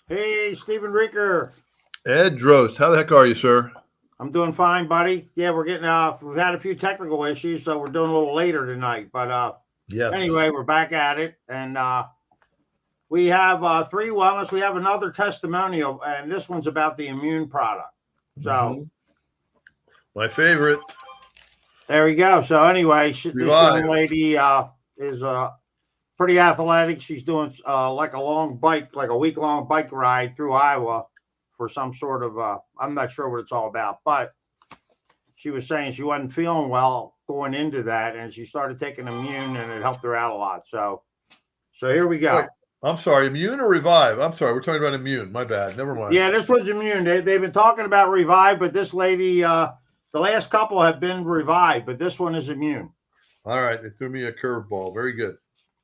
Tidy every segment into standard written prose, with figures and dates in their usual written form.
Hey, Stephen Rieker. Ed Drost, how the heck are you, sir? I'm doing fine, buddy. Yeah, we're getting we've had a few technical issues, so we're doing a little later tonight. But Yes. anyway, we're back at it, and we have three wellness. We have another testimonial, and this one's about the immune product. So hmm My favorite, there we go. So anyway, this young Revive. lady is pretty athletic. She's doing like a long bike, like a week long bike ride through Iowa for some sort of I'm not sure what it's all about, but she was saying she wasn't feeling well going into that, and she started taking immune, and it helped her out a lot. So here we Wait, go. I'm sorry, Immune or Revive? I'm sorry, we're talking about Immune. My bad. Never mind. Yeah, this was immune. They've been talking about revive, but this lady, the last couple have been revived, but this one is immune. All right, they threw me a curveball. Very good.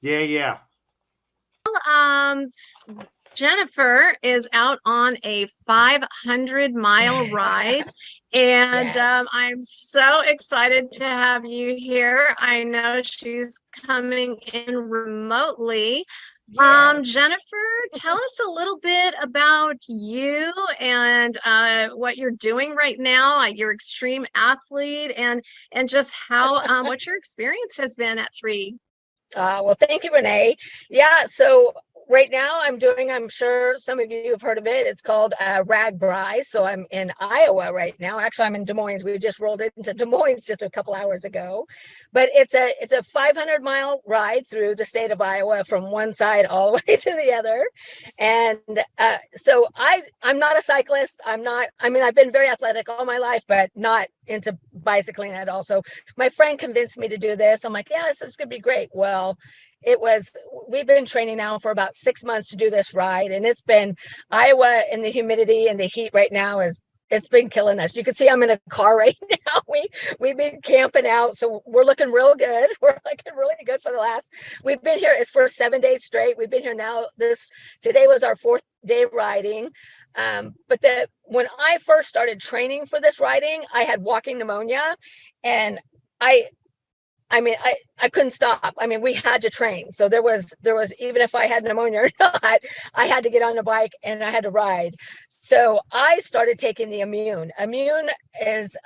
Yeah, yeah. Um, Jennifer is out on a 500-mile ride, and Yes. I'm so excited to have you here. I know she's coming in remotely. Yes. Jennifer, tell us a little bit about you and what you're doing right now. You're extreme athlete, and just how what your experience has been at 3. Well, thank you, Renee. Yeah, so right now I'm sure some of you have heard of it. It's called RAGBRI. So I'm in Iowa right now. Actually, I'm in Des Moines. We just rolled into Des Moines just a couple hours ago. But it's a 500-mile ride through the state of Iowa from one side all the way to the other. And so I'm not a cyclist. I've been very athletic all my life, but not into bicycling at all. So my friend convinced me to do this. I'm like, yeah, this is going to be great. Well, we've been training now for about 6 months to do this ride. And it's been Iowa, and the humidity and the heat right now it's been killing us. You can see I'm in a car right now. We've been camping out, so we're looking real good. We're looking really good for we've been here. It's for 7 days straight. We've been here now. Today was our 4th day riding. But when I first started training for this riding, I had walking pneumonia, and I couldn't stop. We had to train. So there was even if I had pneumonia or not, I had to get on the bike and I had to ride. So I started taking the immune. Immune is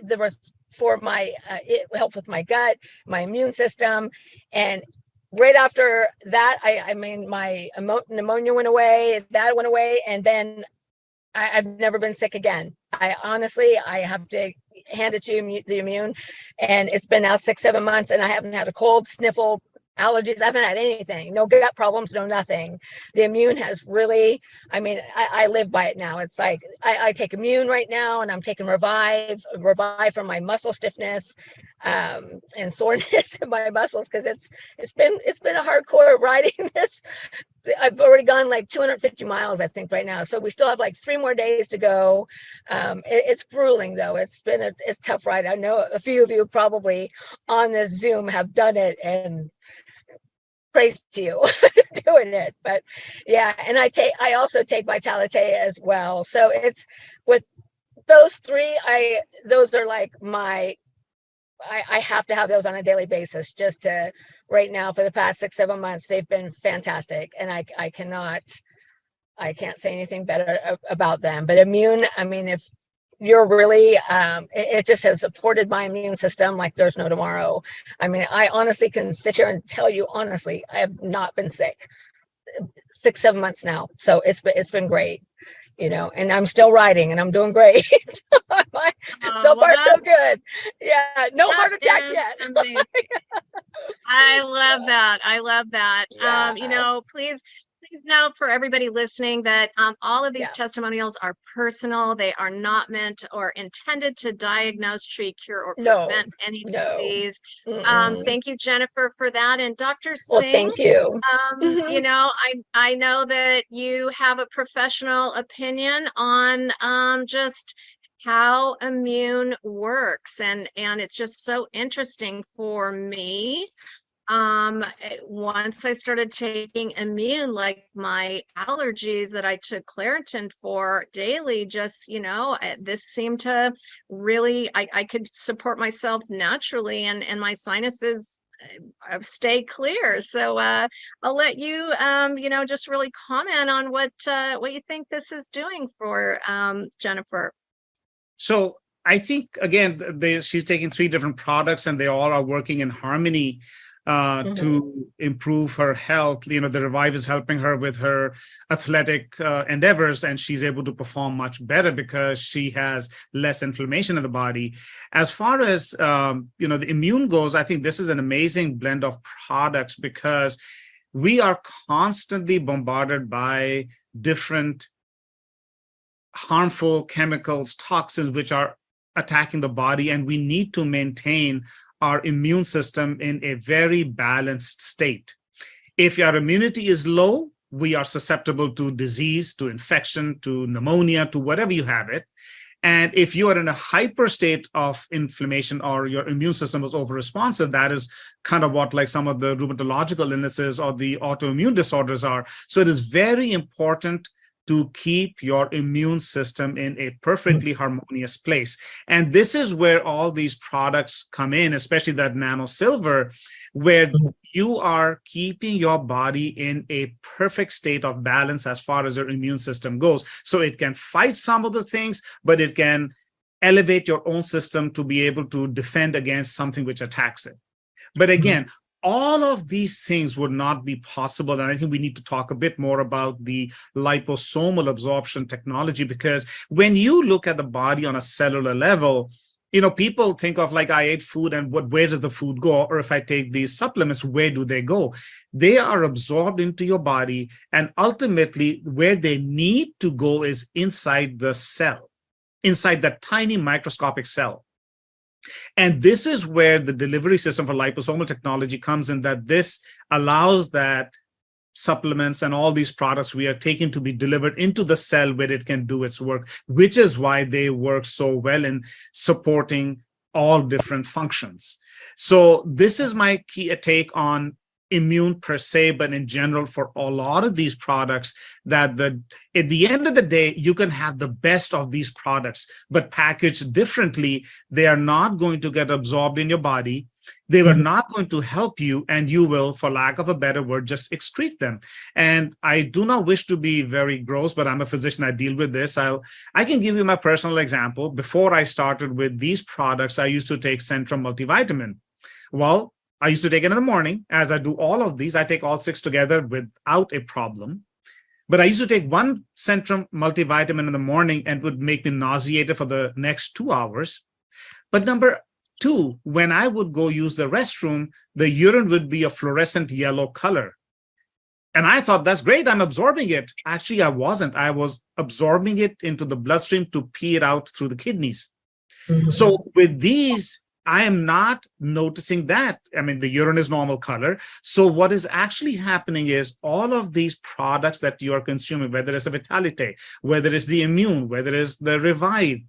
there was for my it helped with my gut, my immune system, and right after that, my pneumonia went away. That went away, and then I've never been sick again. I have to hand it to you, the immune, and it's been now 6-7 months, and I haven't had a cold, sniffle, allergies. I haven't had anything, no gut problems, no nothing. The immune has really, I live by it now. It's like I take immune right now, and I'm taking revive for my muscle stiffness and soreness in my muscles, because it's been a hardcore riding this. I've already gone like 250 miles, I think, right now. So we still have like 3 more days to go. It's grueling, though. It's tough ride. I know a few of you probably on this Zoom have done it, and praise to you doing it. But yeah, and I also take Vitalite as well. So it's with those 3, those are like I have to have those on a daily basis, just to right now for the past 6-7 months. They've been fantastic, and I can't say anything better about them. But immune, if you're really it just has supported my immune system like there's no tomorrow. I honestly can sit here and tell you honestly, I have not been sick 6-7 months now. So it's been great. And I'm still riding, and I'm doing great. So far, so good. Yeah, no heart attacks yet. I love that. I love that. Yeah. Please note for everybody listening that all of these testimonials are personal. They are not meant or intended to diagnose, treat, cure, or prevent any disease. Thank you, Jennifer, for that. And Dr. Singh, well, thank you. I know that you have a professional opinion on just how immune works, and it's just so interesting for me. Once I started taking immune, like my allergies that I took Claritin for daily, just, this seemed to really, I could support myself naturally, and my sinuses stay clear. So I'll let you, just really comment on what you think this is doing for Jennifer. So I think, again, she's taking 3 different products and they all are working in harmony to improve her health. The Revive is helping her with her athletic endeavors, and she's able to perform much better because she has less inflammation in the body. As far as, the immune goes, I think this is an amazing blend of products because we are constantly bombarded by different harmful chemicals, toxins, which are attacking the body, and we need to maintain our immune system in a very balanced state. If your immunity is low, we are susceptible to disease, to infection, to pneumonia, to whatever you have it. And if you are in a hyper state of inflammation or your immune system is over-responsive, that is kind of what like some of the rheumatological illnesses or the autoimmune disorders are. So it is very important to keep your immune system in a perfectly harmonious place. And this is where all these products come in, especially that nano silver, where you are keeping your body in a perfect state of balance as far as your immune system goes. So it can fight some of the things, but it can elevate your own system to be able to defend against something which attacks it. But again, all of these things would not be possible. And I think we need to talk a bit more about the liposomal absorption technology, because when you look at the body on a cellular level, people think of like, I ate food and where does the food go? Or if I take these supplements, where do they go? They are absorbed into your body. And ultimately, where they need to go is inside the cell, inside that tiny microscopic cell. And this is where the delivery system for liposomal technology comes in, that this allows that supplements and all these products we are taking to be delivered into the cell where it can do its work, which is why they work so well in supporting all different functions. So this is my key take on immune per se, but in general for a lot of these products, that at the end of the day, you can have the best of these products, but packaged differently. They are not going to get absorbed in your body. They were not going to help you, and you will, for lack of a better word, just excrete them. And I do not wish to be very gross, but I'm a physician. I deal with this. I can give you my personal example. Before I started with these products, I used to take Centrum multivitamin. Well, I used to take it in the morning. As I do all of these, I take all 6 together without a problem. But I used to take one Centrum multivitamin in the morning and it would make me nauseated for the next 2 hours. But number 2, when I would go use the restroom, the urine would be a fluorescent yellow color. And I thought, that's great, I'm absorbing it. Actually, I wasn't. I was absorbing it into the bloodstream to pee it out through the kidneys. So with these, I am not noticing that. I mean, the urine is normal color. So what is actually happening is all of these products that you are consuming, whether it's a Vitalite, whether it's the Immune, whether it's the Revive,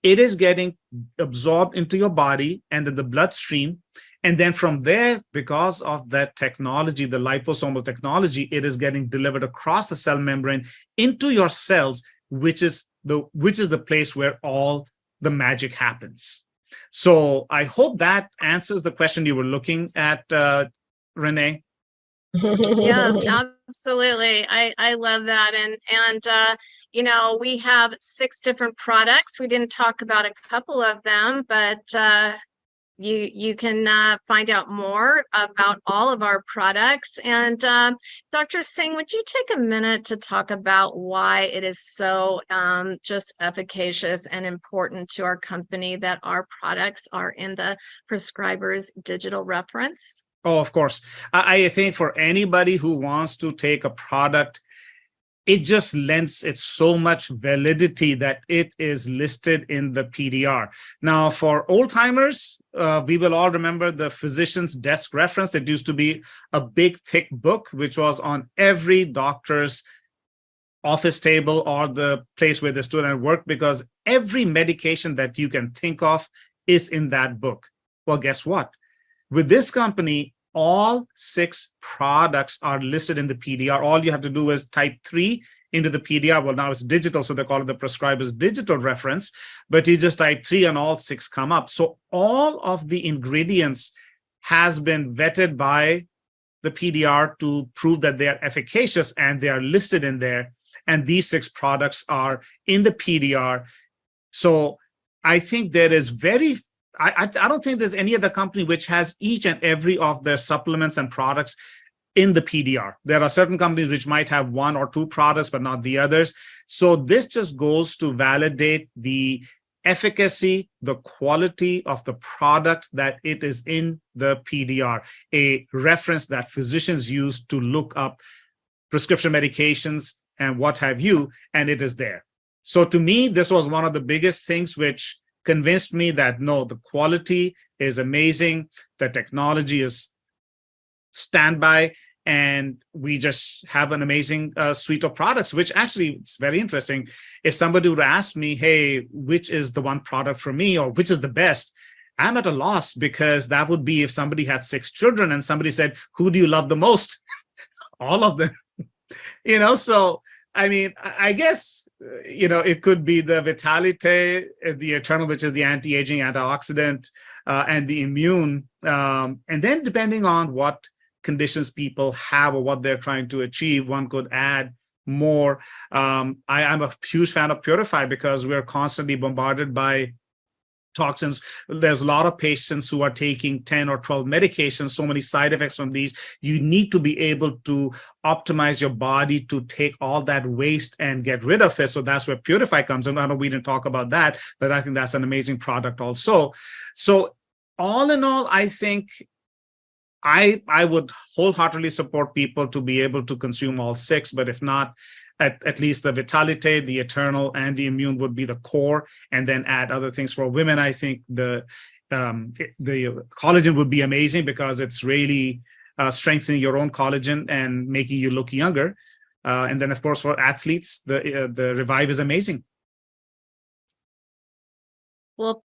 it is getting absorbed into your body and in the bloodstream. And then from there, because of that technology, the liposomal technology, it is getting delivered across the cell membrane into your cells, which is the place where all the magic happens. So I hope that answers the question you were looking at, Renee. Yes, absolutely. I love that. And we have 6 different products. We didn't talk about a couple of them, but you can find out more about all of our products. And Dr. Singh, would you take a minute to talk about why it is so just efficacious and important to our company that our products are in the prescriber's digital reference? Oh, of course. I think for anybody who wants to take a product, it just lends it so much validity that it is listed in the PDR. Now, for old timers, we will all remember the physician's desk reference. It used to be a big, thick book, which was on every doctor's office table or the place where they stood and worked, because every medication that you can think of is in that book. Well, guess what? With this company, all 6 products are listed in the PDR. All you have to do is type 3 into the PDR. Well, now it's digital, so they call it the prescriber's digital reference, but you just type 3 and all 6 come up. So all of the ingredients has been vetted by the PDR to prove that they are efficacious, and they are listed in there. And these 6 products are in the PDR. So I think there is I don't think there's any other company which has each and every of their supplements and products in the PDR. There are certain companies which might have 1 or 2 products, but not the others. So this just goes to validate the efficacy, the quality of the product, that it is in the PDR, a reference that physicians use to look up prescription medications and what have you, and it is there. So to me, this was one of the biggest things which convinced me that no, the quality is amazing, the technology is standby, and we just have an amazing suite of products, which actually it's very interesting. If somebody would ask me, hey, which is the one product for me, or which is the best, I'm at a loss, because that would be if somebody had 6 children and somebody said, who do you love the most? All of them. So I mean, I guess, it could be the Vitalite, the Eternal, which is the anti-aging antioxidant, and the immune. And then depending on what conditions people have or what they're trying to achieve, one could add more. I'm a huge fan of Purify, because we're constantly bombarded by toxins. There's a lot of patients who are taking 10 or 12 medications, so many side effects from these. You need to be able to optimize your body to take all that waste and get rid of it. So that's where Purify comes in. I know we didn't talk about that, but I think that's an amazing product also. So all in all, I think I would wholeheartedly support people to be able to consume all 6, but if not, at least the Vitalite, the Eternal, and the Immune would be the core, and then add other things. For women, I think the collagen would be amazing, because it's really strengthening your own collagen and making you look younger. And then, of course, for athletes, the Revive is amazing. Well,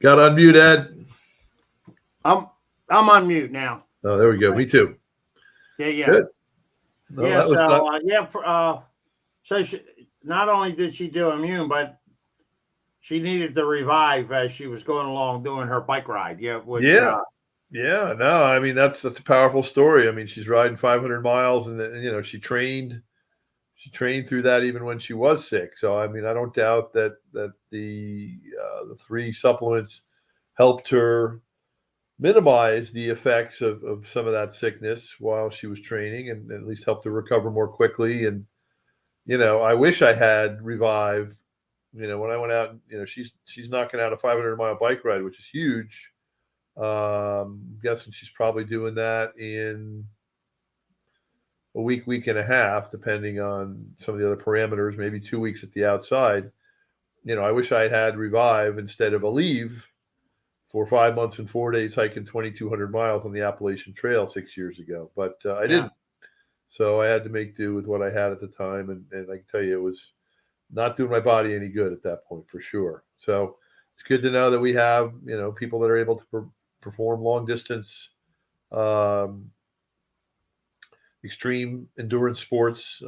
Got to unmute, Ed. I'm on mute now. Oh, there we go. Me too. Yeah. Good. No, Yeah. that was So so she, not only did she do immune, but she needed the Revive as she was going along doing her bike ride. Yeah. Yeah. No, I mean, that's a powerful story. I mean, she's riding 500 miles, and then, she trained through that even when she was sick. So, I mean, I don't doubt that the 3 supplements helped her minimize the effects of some of that sickness while she was training, and at least helped her recover more quickly. And, I wish I had Revive, when I went out, she's knocking out a 500-mile bike ride, which is huge. I'm guessing she's probably doing that in a week and a half, depending on some of the other parameters, maybe 2 weeks at the outside. I wish I had Revive instead of Aleve for 5 months and 4 days hiking 2,200 miles on the Appalachian Trail 6 years ago. But I didn't. So I had to make do with what I had at the time. And I can tell you, it was not doing my body any good at that point, for sure. So it's good to know that we have, people that are able to perform long distance, extreme endurance sports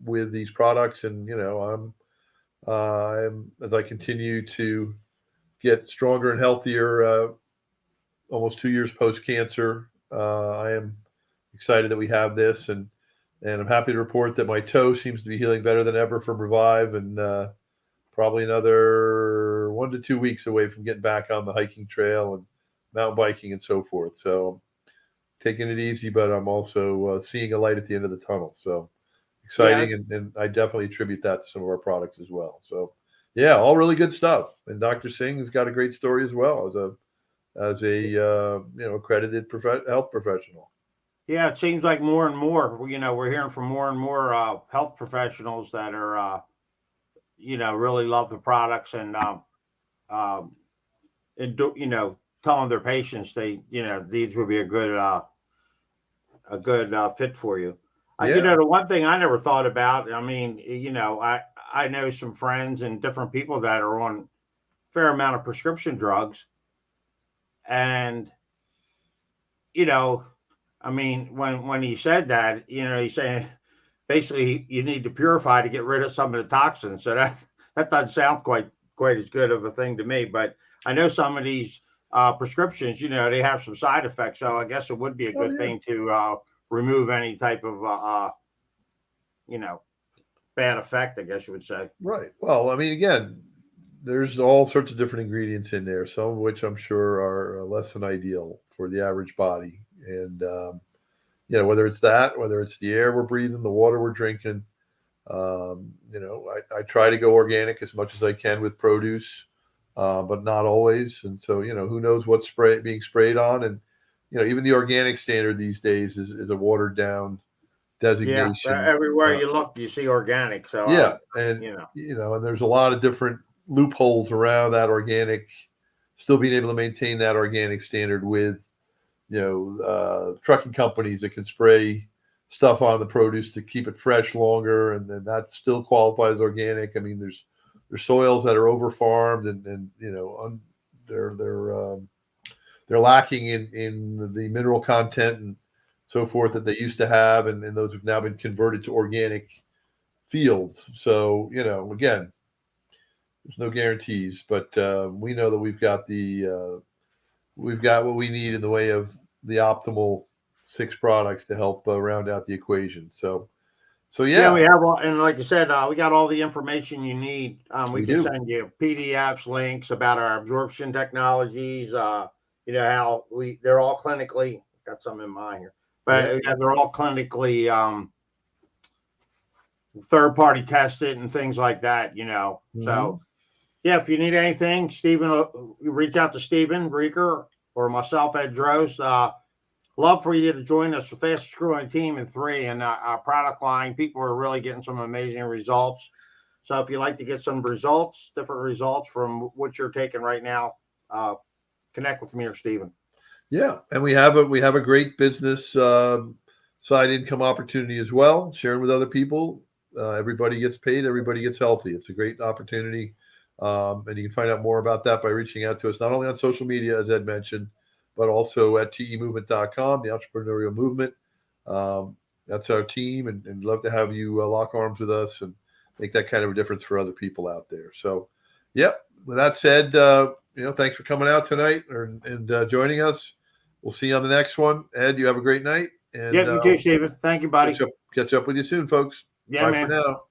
with these products. And, I'm as I continue to get stronger and healthier, almost 2 years post-cancer, I am excited that we have this, and I'm happy to report that my toe seems to be healing better than ever from Revive, and probably another 1 to 2 weeks away from getting back on the hiking trail and mountain biking and so forth. So taking it easy, but I'm also seeing a light at the end of the tunnel. So exciting, and I definitely attribute that to some of our products as well. So yeah, all really good stuff. And Dr. Singh has got a great story as well as a accredited health professional. Yeah, it seems like more and more, we're hearing from more and more health professionals that are, really love the products, and telling their patients these would be a good fit for you. Yeah. The one thing I never thought about, I mean, I know some friends and different people that are on a fair amount of prescription drugs, and I mean, when he said that, he's saying basically you need to purify to get rid of some of the toxins. So that doesn't sound quite as good of a thing to me. But I know some of these prescriptions, they have some side effects. So I guess it would be a good thing to remove any type of bad effect, I guess you would say. Right. Well, I mean, again, there's all sorts of different ingredients in there, some of which I'm sure are less than ideal for the average body. And, whether it's that, whether it's the air we're breathing, the water we're drinking, I try to go organic as much as I can with produce, but not always. And so, who knows what's being sprayed on. And, even the organic standard these days is a watered down designation. Yeah, everywhere you look, you see organic. So and and there's a lot of different loopholes around that organic, still being able to maintain that organic standard with trucking companies that can spray stuff on the produce to keep it fresh longer, and then that still qualifies organic. I mean, there's soils that are over farmed and they're lacking in the mineral content and so forth that they used to have, and those have now been converted to organic fields. So, again, there's no guarantees, but we know that we've got what we need in the way of the optimal 6 products to help round out the equation. So yeah, we have all, and like you said, we got all the information you need. We can send you PDFs, links about our absorption technologies. How they're all clinically, got some in mind here. But they're all clinically third-party tested and things like that, So, if you need anything, Stephen, you reach out to Stephen Breaker or myself, Ed Drost. Love for you to join us, the fastest growing team in 3 and our product line. People are really getting some amazing results. So if you'd like to get some different results from what you're taking right now, connect with me or Stephen. Yeah, and we have a great business side income opportunity as well. Sharing with other people, everybody gets paid, everybody gets healthy. It's a great opportunity, and you can find out more about that by reaching out to us not only on social media, as Ed mentioned, but also at temovement.com, the entrepreneurial movement. That's our team, and love to have you lock arms with us and make that kind of a difference for other people out there. So, with that said, thanks for coming out tonight and joining us. We'll see you on the next one. Ed, you have a great night. And you too, Stephen. Thank you, buddy. Catch up with you soon, folks. Yeah, Bye man. for now.